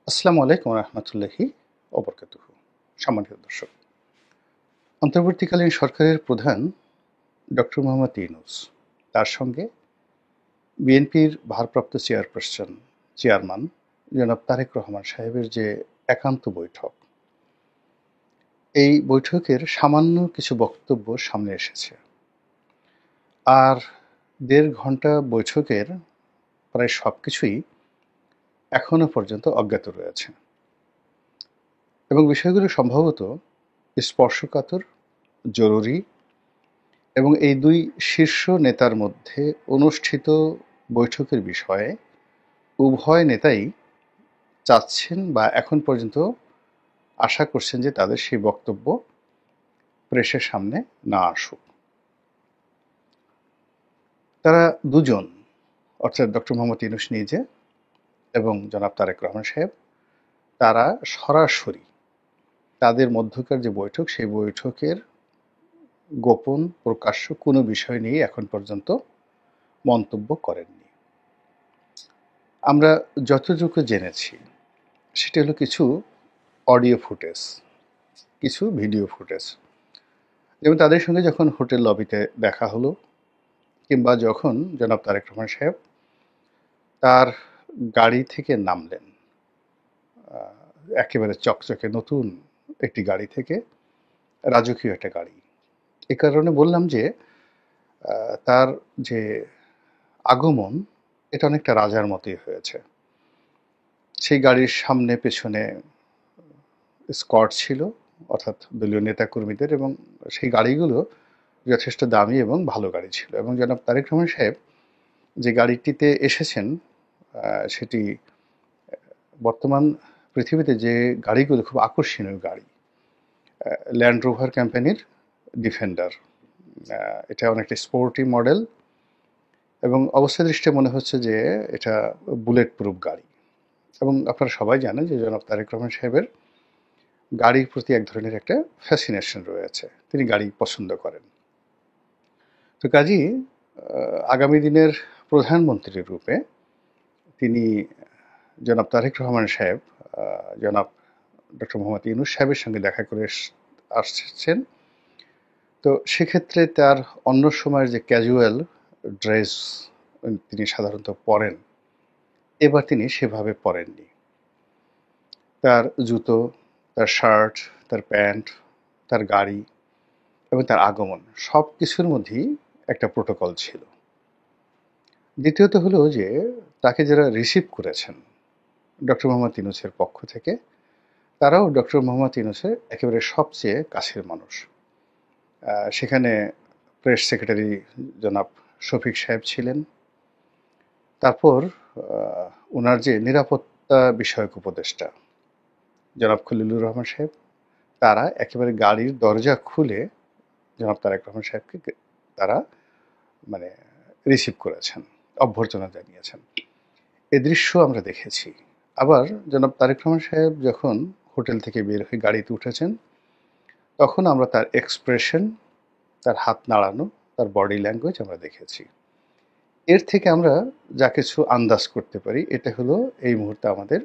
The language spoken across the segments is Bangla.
আসসালামু আলাইকুম রহমতুল্লাহি ওবরকাতুহু। সম্মানিত দর্শক, অন্তর্বর্তীকালীন সরকারের প্রধান ডক্টর মোহাম্মদ ইউনূস, তার সঙ্গে বিএনপির ভারপ্রাপ্ত চেয়ারম্যান জনাব তারেক রহমান সাহেবের যে একান্ত বৈঠক, এই বৈঠকের সামান্য কিছু বক্তব্য সামনে এসেছে। আর ১.৫ ঘন্টা বৈঠকের প্রায় সবকিছুই এখনো পর্যন্ত অজ্ঞাত রয়েছে এবং বিষয়গুলো সম্ভবত স্পর্শকাতর, জরুরি এবং এই দুই শীর্ষ নেতার মধ্যে অনুষ্ঠিত বৈঠকের বিষয়ে উভয় নেতাই চাচ্ছেন বা এখন পর্যন্ত আশা করছেন যে তাদের সেই বক্তব্য প্রেসের সামনে না আসুক। তারা দুজন, অর্থাৎ ডক্টর মোহাম্মদ ইউনূস নিজে এবং জনাব তারেক রহমান সাহেব, তারা সরাসরি তাদের মধ্যকার যে বৈঠক, সেই বৈঠকের গোপন প্রকাশ্য কোনো বিষয় নিয়ে এখন পর্যন্ত মন্তব্য করেননি। আমরা যতটুকু জেনেছি সেটা হলো কিছু অডিও ফুটেজ, কিছু ভিডিও ফুটেজ, যেমন তাদের সঙ্গে যখন হোটেল লবিতে দেখা হলো, কিংবা যখন জনাব তারেক রহমান সাহেব তার গাড়ি থেকে নামলেন, একেবারে চকচকে নতুন একটি গাড়ি থেকে, রাজকীয় একটা গাড়ি। এ কারণে বললাম যে তার যে আগমন, এটা অনেকটা রাজার মতোই হয়েছে। সেই গাড়ির সামনে পেছনে স্কট ছিল, অর্থাৎ দলীয় নেতাকর্মীদের, এবং সেই গাড়িগুলো যথেষ্ট দামি এবং ভালো গাড়ি ছিল। এবং জনাব তারেক রহমান সাহেব যে গাড়িটিতে এসেছেন, সেটি বর্তমান পৃথিবীতে যে গাড়িগুলো খুব আকর্ষণীয় গাড়ি, ল্যান্ড রোভার কোম্পানির ডিফেন্ডার। এটা অনেকটা স্পোর্টি মডেল এবং অবস্থা দৃষ্টিতে মনে হচ্ছে যে এটা বুলেট প্রুফ গাড়ি। এবং আপনারা সবাই জানেন যে জনাব তারেক রহমান সাহেবের গাড়ির প্রতি এক ধরনের একটা ফ্যাসিনেশন রয়েছে, তিনি গাড়ি পছন্দ করেন। তো কাজেই আগামী দিনের প্রধানমন্ত্রীর রূপে তিনি জনাব তারেক রহমান সাহেব জনাব ডক্টর মোহাম্মদ ইউনূস সাহেবের সঙ্গে দেখা করে আসছেন। তো সেক্ষেত্রে তার অন্য সময়ের যে ক্যাজুয়াল ড্রেস তিনি সাধারণত পরেন, এবার তিনি সেভাবে পরেননি। তার জুতো, তার শার্ট, তার প্যান্ট, তার গাড়ি এবং তার আগমন, সব কিছুর মধ্যেই একটা প্রোটোকল ছিল। দ্বিতীয়ত হলো যে তাকে যারা রিসিভ করেছেন ডক্টর মোহাম্মদ ইউনূসের পক্ষ থেকে, তারাও ডক্টর মোহাম্মদ ইউনূসের একেবারে সবচেয়ে কাছের মানুষ। সেখানে প্রেস সেক্রেটারি জনাব শফিক সাহেব ছিলেন, তারপর ওনার যে নিরাপত্তা বিষয়ক উপদেষ্টা জনাব খলিলুর রহমান সাহেব, তারা একেবারে গাড়ির দরজা খুলে জনাব তারেক রহমান সাহেবকে তারা মানে রিসিভ করেছেন, অভ্যর্থনা জানিয়েছেন। এ দৃশ্য আমরা দেখেছি। আবার জনাব তারেক রহমান সাহেব যখন হোটেল থেকে বের হয়ে গাড়িতে উঠেছেন, তখন আমরা তার এক্সপ্রেশন, তার হাত নাড়ানো, তার বডি ল্যাঙ্গুয়েজ আমরা দেখেছি। এর থেকে আমরা যা কিছু আন্দাজ করতে পারি, এটা হলো এই মুহূর্তে আমাদের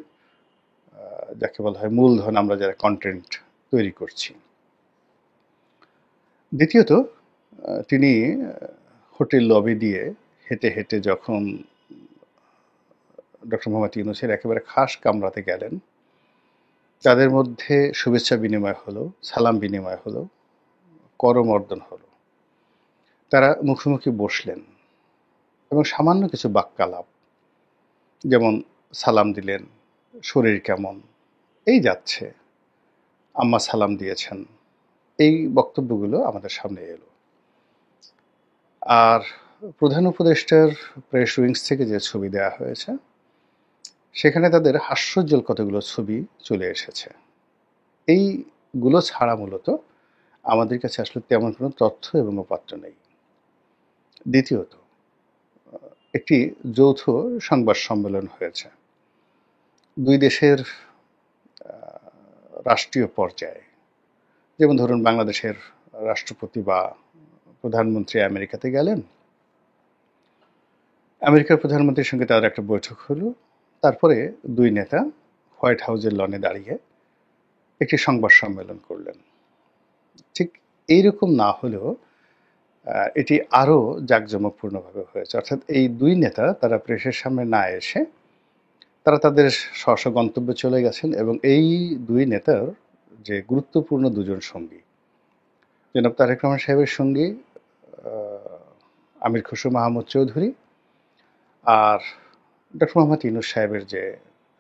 যাকে বলা হয় মূলধন, আমরা যারা কন্টেন্ট তৈরি করছি। দ্বিতীয়ত, তিনি হোটেল লবি দিয়ে হেঁটে হেঁটে যখন ডক্টর মোহাম্মদ ইউনূসের একেবারে খাস কামরাতে গেলেন, তাদের মধ্যে শুভেচ্ছা বিনিময় হলো, সালাম বিনিময় হলো, করমর্দন হলো। তারা মুখোমুখি বসলেন এবং সামান্য কিছু বাক্যালাপ, যেমন সালাম দিলেন, শরীর কেমন, এই যাচ্ছে, আম্মা সালাম দিয়েছেন, এই বক্তব্যগুলো আমাদের সামনে এলো। আর প্রধান উপদেষ্টার প্রেস উইংস থেকে যে ছবি দেওয়া হয়েছে, সেখানে তাদের হাস্যোজ্জ্বল কতগুলো ছবি চলে এসেছে। এইগুলো ছাড়া মূলত আমাদের কাছে আসলে তেমন কোনো তথ্য এবং উপাত্ত নেই। দ্বিতীয়ত, একটি যৌথ সংবাদ সম্মেলন হয়েছে দুই দেশের রাষ্ট্রীয় পর্যায়ে। যেমন ধরুন, বাংলাদেশের রাষ্ট্রপতি বা প্রধানমন্ত্রী আমেরিকাতে গেলেন, আমেরিকার প্রধানমন্ত্রীর সঙ্গে তাদের একটা বৈঠক হলো, তারপরে দুই নেতা হোয়াইট হাউসের লনে দাঁড়িয়ে একটি সংবাদ সম্মেলন করলেন। ঠিক এইরকম না হলেও এটি আরও জাঁকজমকপূর্ণভাবে হয়েছে। অর্থাৎ এই দুই নেতা তারা প্রেসের সামনে না এসে তারা তাদের স্ব গন্তব্যে চলে গেছেন এবং এই দুই নেতার যে গুরুত্বপূর্ণ দুজন সঙ্গী, জনাব তারেক রহমান সাহেবের সঙ্গী আমির খসরু মাহমুদ চৌধুরী আর ডক্টর মোহাম্মদ ইউনূস সাহেবের যে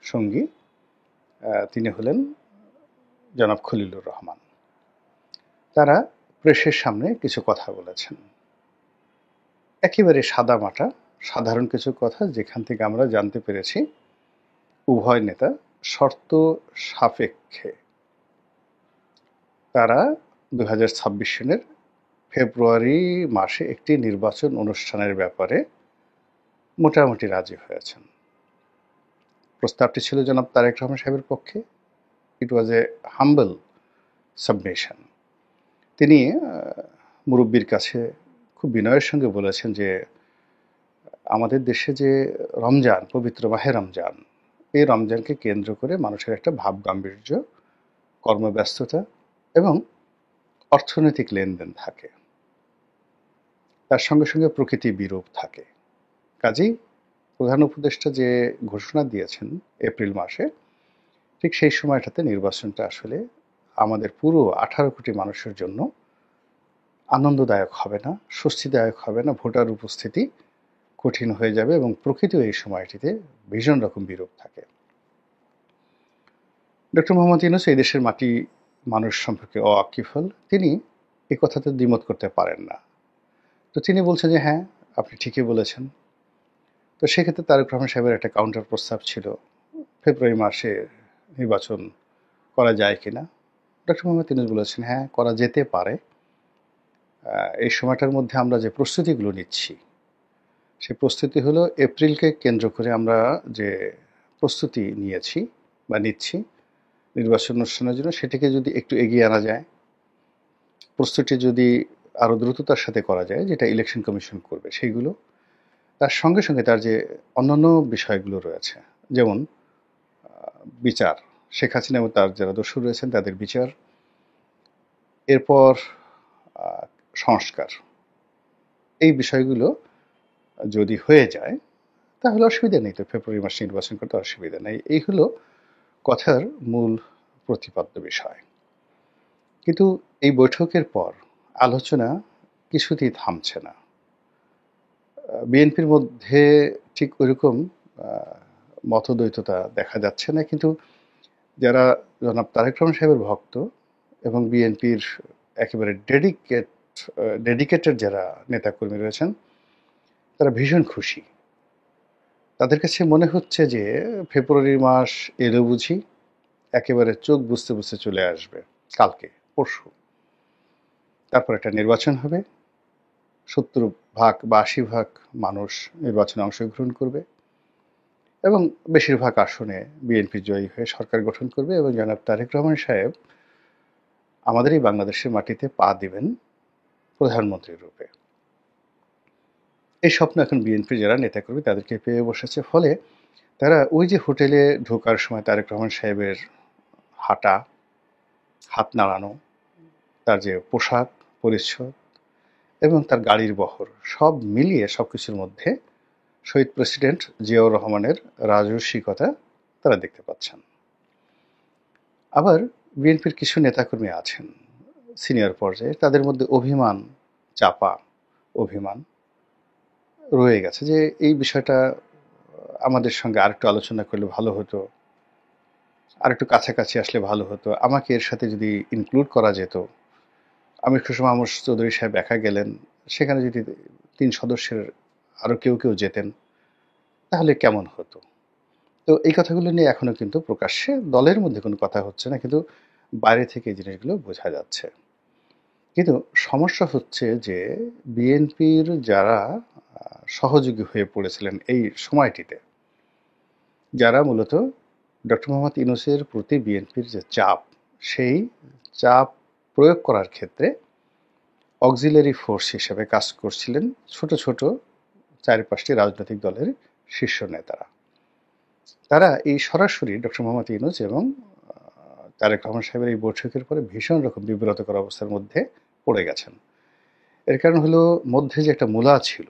সঙ্গী তিনি হলেন জনাব খলিলুর রহমান। তারা প্রেসের সামনে কিছু কথা বলেছেন, একেবারে সাদামাটা সাধারণ কিছু কথা, যেখান থেকে আমরা জানতে পেরেছি উভয় নেতা শর্ত সাপেক্ষে তারা 2026 সনের ফেব্রুয়ারি মাসে একটি নির্বাচন অনুষ্ঠানের ব্যাপারে মোটামুটি রাজি হয়েছেন। প্রস্তাবটি ছিল জনাব তারেক রহমান সাহেবের পক্ষে। ইট ওয়াজ এ হাম্বল সাবমিশন। তিনি মুরব্বীর কাছে খুব বিনয়ের সঙ্গে বলেছেন যে আমাদের দেশে যে রমজান, পবিত্র মাহে রমজান, এই রমজানকে কেন্দ্র করে মানুষের একটা ভাব গাম্ভীর্য, কর্মব্যস্ততা এবং অর্থনৈতিক লেনদেন থাকে, তার সঙ্গে সঙ্গে প্রকৃতি বিরূপ থাকে। কাজেই প্রধান উপদেষ্টা যে ঘোষণা দিয়েছেন এপ্রিল মাসে, ঠিক সেই সময়টাতে নির্বাচনটা আসলে আমাদের পুরো 18 কোটি মানুষের জন্য আনন্দদায়ক হবে না, স্বস্তিদায়ক হবে না। ভোটার উপস্থিতি কঠিন হয়ে যাবে এবং প্রকৃতিও এই সময়টিতে ভীষণ রকম বিরূপ থাকে। ডক্টর মোহাম্মদ ইউনূস এই দেশের মাটি মানুষ সম্পর্কে অওয়াকিফল, তিনি এই কথাতে দ্বিমত করতে পারেন না। তো তিনি বলছেন যে হ্যাঁ, আপনি ঠিকই বলেছেন। তো সেক্ষেত্রে তারেক রহমান সাহেবের একটা কাউন্টার প্রস্তাব ছিল, ফেব্রুয়ারি মাসে নির্বাচন করা যায় কিনা। ডক্টর মোহাম্মদ ইউনূস বলেছেন হ্যাঁ, করা যেতে পারে। এই সময়টার মধ্যে আমরা যে প্রস্তুতিগুলো নিচ্ছি, সেই প্রস্তুতি হলো এপ্রিলকে কেন্দ্র করে আমরা যে প্রস্তুতি নিয়েছি বা নিচ্ছি নির্বাচন অনুষ্ঠানের জন্য, সেটাকে যদি একটু এগিয়ে আনা যায়, প্রস্তুতি যদি আরও দ্রুততার সাথে করা যায়, যেটা ইলেকশন কমিশন করবে সেইগুলো, তার সঙ্গে সঙ্গে তার যে অন্যান্য বিষয়গুলো রয়েছে, যেমন বিচার, শেখ হাসিনা এবং তার যারা দোষী রয়েছেন তাদের বিচার, এরপর সংস্কার, এই বিষয়গুলো যদি হয়ে যায় তাহলে অসুবিধা নেই। তো ফেব্রুয়ারি মাসে নির্বাচন করতে অসুবিধা নেই। এই হলো কথার মূল প্রতিপাদ্য বিষয়। কিন্তু এই বৈঠকের পর আলোচনা কিছুতেই থামছে না। বিএনপির মধ্যে ঠিক ওইরকম মতদ্বৈততা দেখা যাচ্ছে না, কিন্তু যারা জনাব তারেক রহমান সাহেবের ভক্ত এবং বিএনপির একেবারে ডেডিকেটেড যারা নেতাকর্মী রয়েছেন, তারা ভীষণ খুশি। তাদের কাছে মনে হচ্ছে যে ফেব্রুয়ারি মাস এলো বুঝি, একেবারে চোখ বুঝতে বুঝতে চলে আসবে কালকে পরশু। তারপর একটা নির্বাচন হবে, 70% বা 80% মানুষ নির্বাচনে অংশগ্রহণ করবে এবং বেশিরভাগ আসনে বিএনপি জয়ী হয়ে সরকার গঠন করবে এবং জনাব তারেক রহমান সাহেব আমাদের এই বাংলাদেশের মাটিতে পা দিবেন প্রধানমন্ত্রীর রূপে। এই স্বপ্ন এখন বিএনপি যারা নেতাকর্মী তাদেরকে পেয়ে বসেছে। ফলে তারা ওই যে হোটেলে ঢোকার সময় তারেক রহমান সাহেবের হাঁটা, হাত নাড়ানো, তার যে পোশাক পরিচ্ছদ এবং তার গাড়ির বহর, সব মিলিয়ে সবকিছুর মধ্যে শহীদ প্রেসিডেন্ট জিয়াউর রহমানের রাজস্বিকতা তারা দেখতে পাচ্ছেন। আবার বিএনপির কিছু নেতাকর্মী আছেন সিনিয়র পর্যায়ে, তাদের মধ্যে চাপা অভিমান রয়ে গেছে যে এই বিষয়টা আমাদের সঙ্গে আরেকটু আলোচনা করলে ভালো হতো, আরেকটু কাছাকাছি আসলে ভালো হতো, আমাকে এর সাথে যদি ইনক্লুড করা যেত। আমির খসরু মাহমুদ চৌধুরী সাহেব একা গেলেন, সেখানে যদি 3 সদস্যের আরও কেউ যেতেন তাহলে কেমন হতো। তো এই কথাগুলো নিয়ে এখনো কিন্তু প্রকাশ্যে দলের মধ্যে কোনো কথা হচ্ছে না, কিন্তু বাইরে থেকে এই জিনিসগুলো বোঝা যাচ্ছে। কিন্তু সমস্যা হচ্ছে যে বিএনপির যারা সহযোগী হয়ে পড়েছিলেন এই সময়টিতে, যারা মূলত ডক্টর মোহাম্মদ ইউনূসের প্রতি বিএনপির যে চাপ, সেই চাপ প্রয়োগ করার ক্ষেত্রে অক্সিলারি ফোর্স হিসেবে কাজ করছিলেন ছোট ছোট 4-5টি রাজনৈতিক দলের শীর্ষ নেতারা। তারা এই সরাসরি ডক্টর মোহাম্মদ ইউনূস এবং তারেক রহমান সাহেবের এই বৈঠকের পরে ভীষণ রকম বিব্রতকর অবস্থার মধ্যে পড়ে গেছেন। এর কারণ হলো মধ্যে যে একটা মূলা ছিল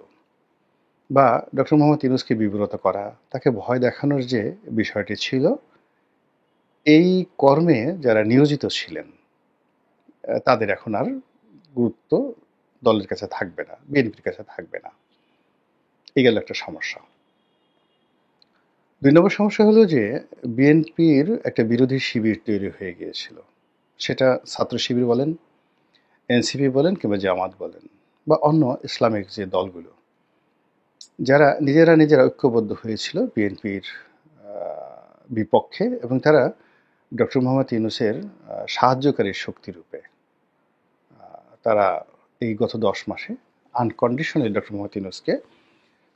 বা ডক্টর মোহাম্মদ ইউনূসকে বিব্রত করা, তাকে ভয় দেখানোর যে বিষয়টি ছিল, এই কর্মে যারা নিয়োজিত ছিলেন তাদের এখন আর গুরুত্ব দলের কাছে থাকবে না, বিএনপির কাছে থাকবে না। এই গেল একটা সমস্যা। ২ নম্বর সমস্যা হলো যে বিএনপির একটা বিরোধী শিবির তৈরি হয়ে গিয়েছিল। সেটা ছাত্র শিবির বলেন, এনসিপি বলেন কিংবা জামাত বলেন বা অন্য ইসলামিক যে দলগুলো, যারা নিজেরা ঐক্যবদ্ধ হয়েছিল বিএনপির বিপক্ষে এবং তারা ডক্টর মোহাম্মদ ইউনূসের সাহায্যকারী শক্তিরূপে তারা এই গত 10 মাসে আনকন্ডিশনালি ডক্টর মোহাম্মদ ইউনূসকে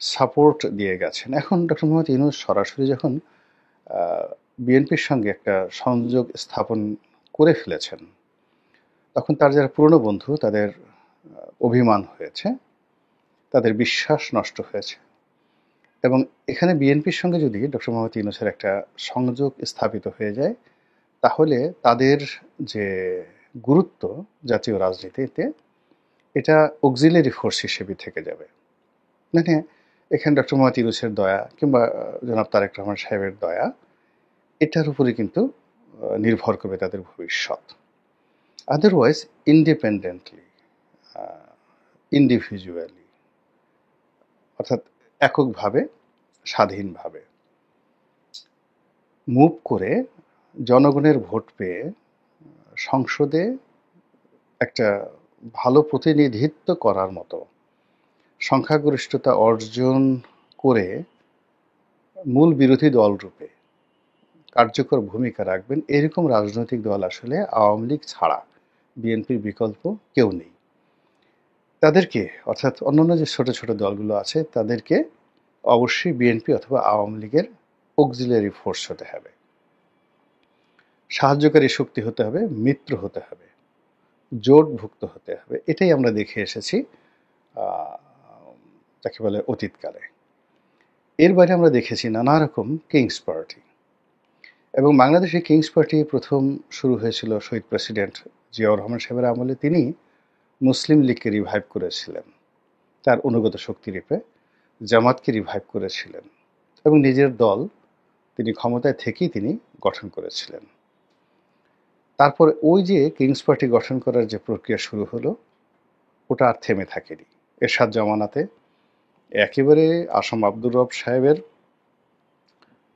সাপোর্ট দিয়ে গেছেন। এখন ডক্টর মোহাম্মদ ইউনূস সরাসরি যখন বিএনপির সঙ্গে একটা সংযোগ স্থাপন করে ফেলেছেন, তখন তার যারা পুরনো বন্ধু তাদের অভিমান হয়েছে, তাদের বিশ্বাস নষ্ট হয়েছে এবং এখানে বিএনপির সঙ্গে যদি ডক্টর মোহাম্মদ ইউনূসের একটা সংযোগ স্থাপিত হয়ে যায়, তাহলে তাদের যে গুরুত্ব জাতীয় রাজনীতিতে, এটা অক্সিলারি ফোর্স হিসেবে থেকে যাবে। মানে এখানে ডক্টর মোহাম্মদ ইউনূসের দয়া কিংবা জনাব তারেক রহমান সাহেবের দয়া, এটার উপরে কিন্তু নির্ভর করবে তাদের ভবিষ্যৎ। আদারওয়াইজ ইন্ডিপেন্ডেন্টলি, ইন্ডিভিজুয়ালি, অর্থাৎ এককভাবে, স্বাধীনভাবে মুভ করে জনগণের ভোট পেয়ে সংসদে একটা ভালো প্রতিনিধিত্ব করার মতো সংখ্যাগরিষ্ঠতা অর্জন করে মূল বিরোধী দল রূপে কার্যকর ভূমিকা রাখবেন, এরকম রাজনৈতিক দল আসলে আওয়ামী লীগ ছাড়া বিএনপির বিকল্প কেউ নেই। তাদেরকে, অর্থাৎ অন্যান্য যে ছোট ছোট দলগুলো আছে, তাদেরকে অবশ্যই বিএনপি অথবা আওয়ামী লীগের অক্সিলারি ফোর্স হতে হবে, সাহায্যকারী শক্তি হতে হবে, মিত্র হতে হবে, জোটভুক্ত হতে হবে। এটাই আমরা দেখে এসেছি যাকে বলে অতীতকালে। এর বাইরে আমরা দেখেছি নানা রকম কিংস পার্টি, এবং বাংলাদেশে কিংস পার্টি প্রথম শুরু হয়েছিল শহীদ প্রেসিডেন্ট জিয়াউর রহমান সাহেবের আমলে। তিনি মুসলিম লীগকে রিভাইভ করেছিলেন, তার অনুগত শক্তি রূপে জামাতকে রিভাইভ করেছিলেন এবং নিজের দল তিনি ক্ষমতায় থেকেই তিনি গঠন করেছিলেন। তারপর ওই যে কিংস পার্টি গঠন করার যে প্রক্রিয়া শুরু হলো, ওটা আর থেমে থাকেনি। এরশাদ জামানাতে একেবারে আসম আব্দুর রব সাহেবের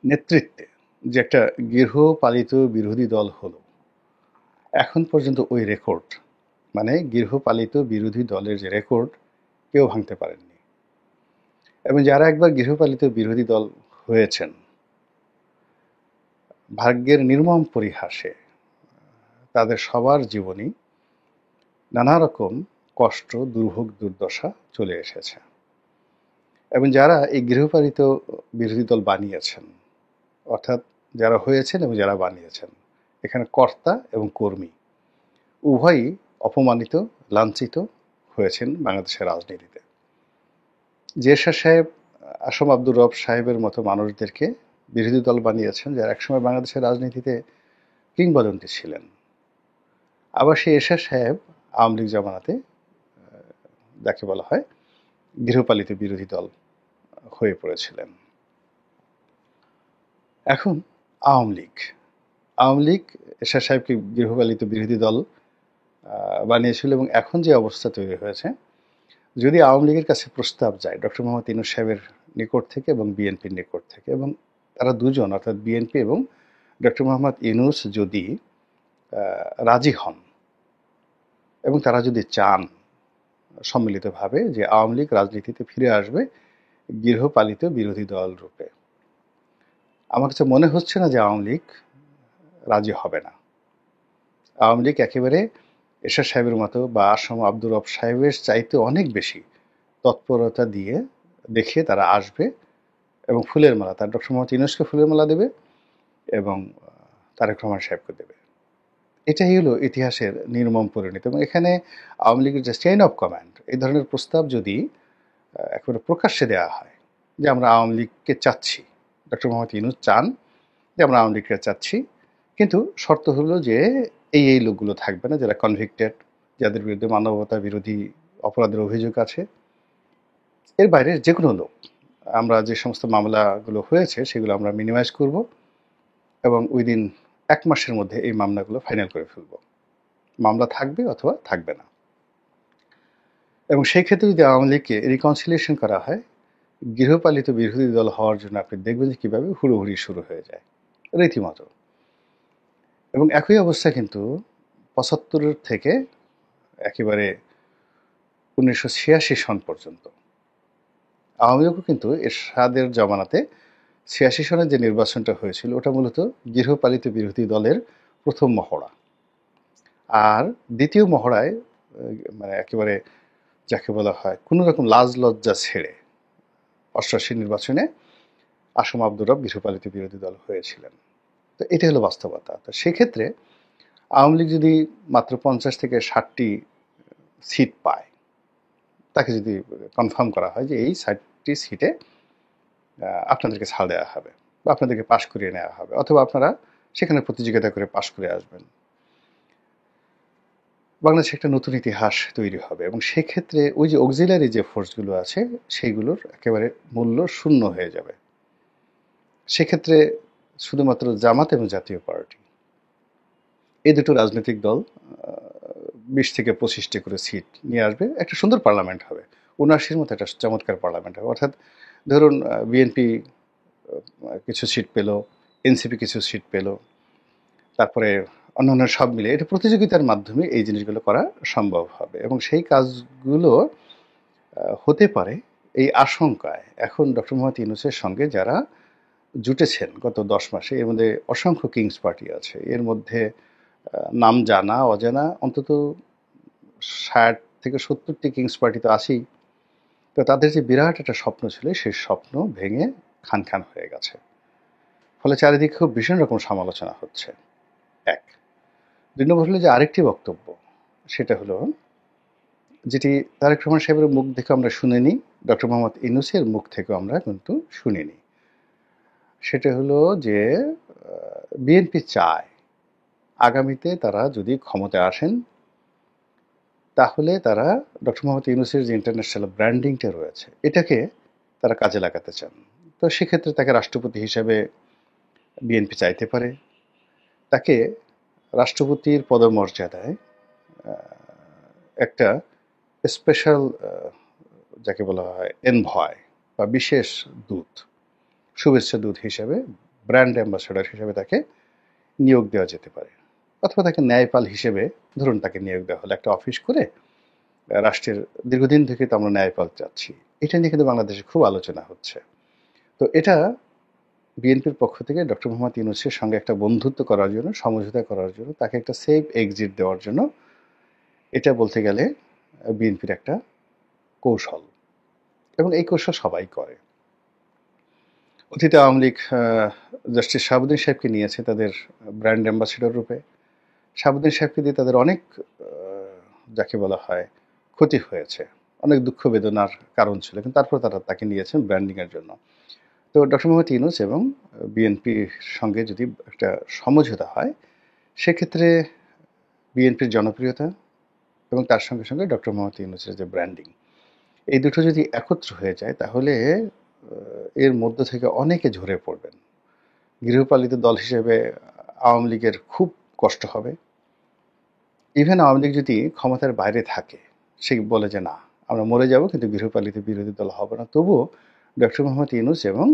নেতৃত্বে যে একটা গৃহপালিত বিরোধী দল হলো, এখন পর্যন্ত ওই রেকর্ড, মানে গৃহপালিত বিরোধী দলের যে রেকর্ড, কেউ ভাঙতে পারেননি। এবং যারা একবার গৃহপালিত বিরোধী দল হয়েছেন, ভাগ্যের নির্মম পরিহাসে তাদের সবার জীবনই নানা রকম কষ্ট, দুর্ভোগ, দুর্দশা চলে এসেছে। এবং যারা এই গৃহপালিত বিরোধী দল বানিয়েছেন, অর্থাৎ যারা হয়েছেন এবং যারা বানিয়েছেন, এখানে কর্তা এবং কর্মী উভয়ই অপমানিত, লাঞ্ছিত হয়েছেন বাংলাদেশের রাজনীতিতে। এরশাদ সাহেব আসম আব্দুর রব সাহেবের মতো মানুষদেরকে বিরোধী দল বানিয়েছেন, যারা একসময় বাংলাদেশের রাজনীতিতে কিংবদন্তি ছিলেন। আবার সেই এরশাদ সাহেব আওয়ামী লীগ জামানাতে যাকে বলা হয় গৃহপালিত বিরোধী দল হয়ে পড়েছিলেন। এখন আওয়ামী লীগ এরশাদ সাহেবকে গৃহপালিত বিরোধী দল বানিয়েছিল এবং এখন যে অবস্থা তৈরি হয়েছে, যদি আওয়ামী লীগের কাছে প্রস্তাব যায় ডক্টর মোহাম্মদ ইউনূস সাহেবের নিকট থেকে এবং বিএনপির নিকট থেকে, এবং তারা দুজন অর্থাৎ বিএনপি এবং ডক্টর মোহাম্মদ ইউনূস যদি রাজি হন এবং তারা যদি চান সম্মিলিতভাবে যে আওয়ামী লীগ রাজনীতিতে ফিরে আসবে গৃহপালিত বিরোধী দল রূপে, আমার কাছে মনে হচ্ছে না যে আওয়ামী লীগ রাজি হবে না। আওয়ামী লীগ একেবারে এরশাদ সাহেবের মতো বা আসম আব্দুর রব সাহেবের চাইতে অনেক বেশি তৎপরতা দিয়ে দেখিয়ে তারা আসবে এবং ফুলের মালা, তার ডক্টর মোহাম্মদ ইউনূসকে ফুলের মালা দেবে এবং তারেক রহমান সাহেবকে দেবে। এটাই হলো ইতিহাসের নির্মম পরিণতি। এবং এখানে আওয়ামী লীগের যে চেইন অফ কমান্ড, এই ধরনের প্রস্তাব যদি একেবারে প্রকাশ্যে দেওয়া হয় যে আমরা আওয়ামী লীগকে চাচ্ছি ডক্টর মোহাম্মদ ইউনূস চান যে আমরা আওয়ামী লীগকে চাচ্ছি, কিন্তু শর্ত হলো যে এই লোকগুলো থাকবে না যারা কনভিক্টেড, যাদের বিরুদ্ধে মানবতা বিরোধী অপরাধের অভিযোগ আছে। এর বাইরে যে কোনো লোক, আমরা যে সমস্ত মামলাগুলো হয়েছে সেগুলো আমরা মিনিমাইজ করব এবং উইদিন 1 মাসের মধ্যে এই মামলাগুলো ফাইনাল করে ফেলব। মামলা থাকবে অথবা থাকবে না। এবং সেই ক্ষেত্রে যদি আওয়ামী লীগকে রিকনসিলিয়েশন করা হয়, গৃহপালিত বিরোধী দল হওয়ার জন্য আপনি দেখবেন যে কীভাবে হুড়োহুড়ি শুরু হয়ে যায় রীতিমতো। এবং একই অবস্থা কিন্তু 75 থেকে একেবারে 1986 সন পর্যন্ত আওয়ামী লীগও কিন্তু এরশাদের জমানাতে 86 সনের যে নির্বাচনটা হয়েছিল ওটা মূলত গৃহপালিত বিরোধী দলের প্রথম মহড়া। আর দ্বিতীয় মহড়ায় মানে একেবারে যাকে বলা হয় কোনো রকম লাজ লজ্জা ছেড়ে 88 নির্বাচনে আসম আব্দুর রব গৃহপালিত বিরোধী দল হয়েছিলেন। তো এটা হলো বাস্তবতা। তো সেক্ষেত্রে আওয়ামী লীগ যদি মাত্র 50 থেকে 60টি সিট পায়, তাকে যদি কনফার্ম করা হয় যে এই 60টি সিটে আপনাদেরকে ছাড় দেওয়া হবে বা আপনাদেরকে পাশ করিয়ে নেওয়া হবে, অথবা আপনারা সেখানে প্রতিযোগিতা করে পাশ করে আসবেন, বাংলাদেশে একটা নতুন ইতিহাস তৈরি হবে। এবং সেক্ষেত্রে ওই যে অক্সিলারি যে ফোর্সগুলো আছে সেইগুলোর একেবারে মূল্য শূন্য হয়ে যাবে। সেক্ষেত্রে শুধুমাত্র জামাত এবং জাতীয় পার্টি, এই দুটো রাজনৈতিক দল 20 থেকে 25টি করে সিট নিয়ে আসবে। একটা সুন্দর পার্লামেন্ট হবে, 79-র মতো একটা চমৎকার পার্লামেন্ট হবে। অর্থাৎ ধরুন বিএনপি কিছু সিট পেল, এনসিপি কিছু সিট পেল, তারপরে অন্যান্য সব মিলে এটা প্রতিযোগিতার মাধ্যমে এই জিনিসগুলো করা সম্ভব হবে। এবং সেই কাজগুলো হতে পারে এই আশঙ্কায় এখন ডক্টর মোহাম্মদ ইউনূসের সঙ্গে যারা জুটেছেন গত 10 মাসে, এর মধ্যে অসংখ্য কিংস পার্টি আছে, এর মধ্যে নাম জানা অজানা অন্তত 60 থেকে 70টি কিংস পার্টি তো আছেই। তো তাদের যে বিরাট একটা স্বপ্ন ছিল সেই স্বপ্ন ভেঙে খান খান হয়ে গেছে। ফলে চারিদিকে খুব ভীষণ রকম সমালোচনা হচ্ছে। 1 2 নম্বর হলো যে আরেকটি বক্তব্য, সেটা হলো যেটি তারেক রহমান সাহেবের মুখ থেকে আমরা শুনিনি, ডক্টর মোহাম্মদ ইউনূসের মুখ থেকে আমরা কিন্তু শুনিনি। সেটা হলো যে বিএনপি চায় আগামীতে তারা যদি ক্ষমতায় আসেন তাহলে তারা ডক্টর মোহাম্মদ ইউনূসের যে ইন্টারন্যাশনাল ব্র্যান্ডিংটা রয়েছে এটাকে তারা কাজে লাগাতে চান। তো সেক্ষেত্রে তাকে রাষ্ট্রপতি হিসাবে বিএনপি চাইতে পারে, তাকে রাষ্ট্রপতির পদমর্যাদায় একটা স্পেশাল যাকে বলা হয় এনভয় বা বিশেষ দূত, শুভেচ্ছা দূত হিসেবে, ব্র্যান্ড অ্যাম্বাসেডর হিসেবে তাকে নিয়োগ দেওয়া যেতে পারে। অথবা তাকে ন্যায়পাল হিসেবে ধরুন তাকে নিয়োগ দেওয়া হলো একটা অফিস করে, রাষ্ট্রের দীর্ঘদিন থেকে তো আমরা ন্যায়পাল চাচ্ছি, এটা নিয়ে কিন্তু বাংলাদেশে খুব আলোচনা হচ্ছে। তো এটা বিএনপির পক্ষ থেকে ডক্টর মোহাম্মদ ইউনূসের সঙ্গে একটা বন্ধুত্ব করার জন্য, সমঝোতা করার জন্য, তাকে একটা সেফ এক্সিট দেওয়ার জন্য, এটা বলতে গেলে বিএনপির একটা কৌশল। এবং এই কৌশল সবাই করে। অতীতে আওয়ামী লীগ জাস্টিস শাহাবুদ্দিন সাহেবকে নিয়েছে তাদের ব্র্যান্ড অ্যাম্বাসেডর রূপে। শাহাবুদ্দিন সাহেবকে দিয়ে তাদের অনেক যাকে বলা হয় ক্ষতি হয়েছে, অনেক দুঃখ বেদনার কারণ ছিল, কিন্তু তারপর তারা তাকে নিয়েছেন ব্র্যান্ডিংয়ের জন্য। তো ডক্টর মোহাম্মদ ইউনূস এবং বিএনপির সঙ্গে যদি একটা সমঝোতা হয়, সেক্ষেত্রে বিএনপির জনপ্রিয়তা এবং তার সঙ্গে সঙ্গে ডক্টর মোহাম্মদ ইউনূসের যে ব্র্যান্ডিং, এই দুটো যদি একত্র হয়ে যায় তাহলে এর মধ্য থেকে অনেকে ঝরে পড়বেন। গৃহপালিত দল হিসেবে আওয়ামী লীগের খুব কষ্ট হবে। ইভেন আওয়ামী লীগ যদি ক্ষমতার বাইরে থাকে, সে বলে যে না আমরা মরে যাব কিন্তু গৃহপালিত বিরোধী দল হবে না, তবুও ডক্টর মোহাম্মদ ইউনূস এবং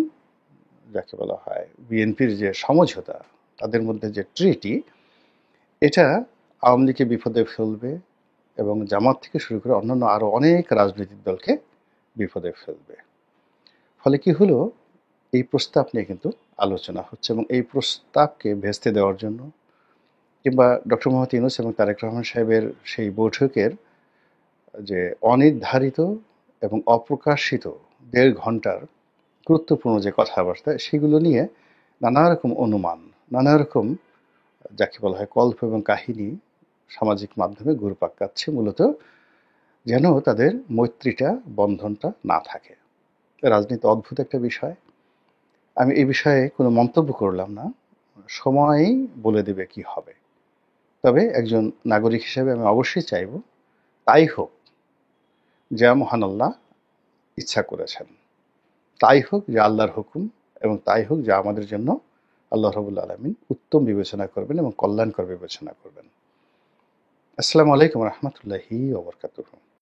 যাকে বলা হয় বিএনপির যে সমঝোতা, তাদের মধ্যে যে ট্রিটি, এটা আওয়ামী লীগকে বিপদে ফেলবে এবং জামাত থেকে শুরু করে অন্যান্য আরও অনেক রাজনৈতিক দলকে বিপদে ফেলবে। ফলে কি হলো, এই প্রস্তাব নিয়ে কিন্তু আলোচনা হচ্ছে এবং এই প্রস্তাবকে ভেস্তে দেওয়ার জন্য কিংবা ডক্টর মোহাম্মদ ইউনূস এবং তারেক রহমান সাহেবের সেই বৈঠকের যে অনির্ধারিত এবং অপ্রকাশিত 1.5 ঘন্টার গুরুত্বপূর্ণ যে কথাবার্তা, সেগুলো নিয়ে নানা রকম অনুমান, নানা রকম যাকে বলা হয় গল্প এবং কাহিনী সামাজিক মাধ্যমে ঘুরপাক খাচ্ছে, মূলত যেন তাদের মৈত্রীটা, বন্ধনটা না থাকে। রাজনীতি অদ্ভুত একটা বিষয়। আমি এই বিষয়ে কোনো মন্তব্য করলাম না। সময়ই বলে দেবে কি হবে। তবে একজন নাগরিক হিসেবে আমি অবশ্যই চাইব তাই হোক যা মহান আল্লাহ ইচ্ছা করেছেন। তাই হোক যা আল্লাহর হুকুম, এবং তাই হোক যা আমাদের জন্য আল্লাহ রাব্বুল আলামিন উত্তম বিবেচনা করবেন এবং কল্যাণকর বিবেচনা করবেন। আসসালামু আলাইকুম ওয়া রাহমাতুল্লাহি ওয়া বারাকাতুহু।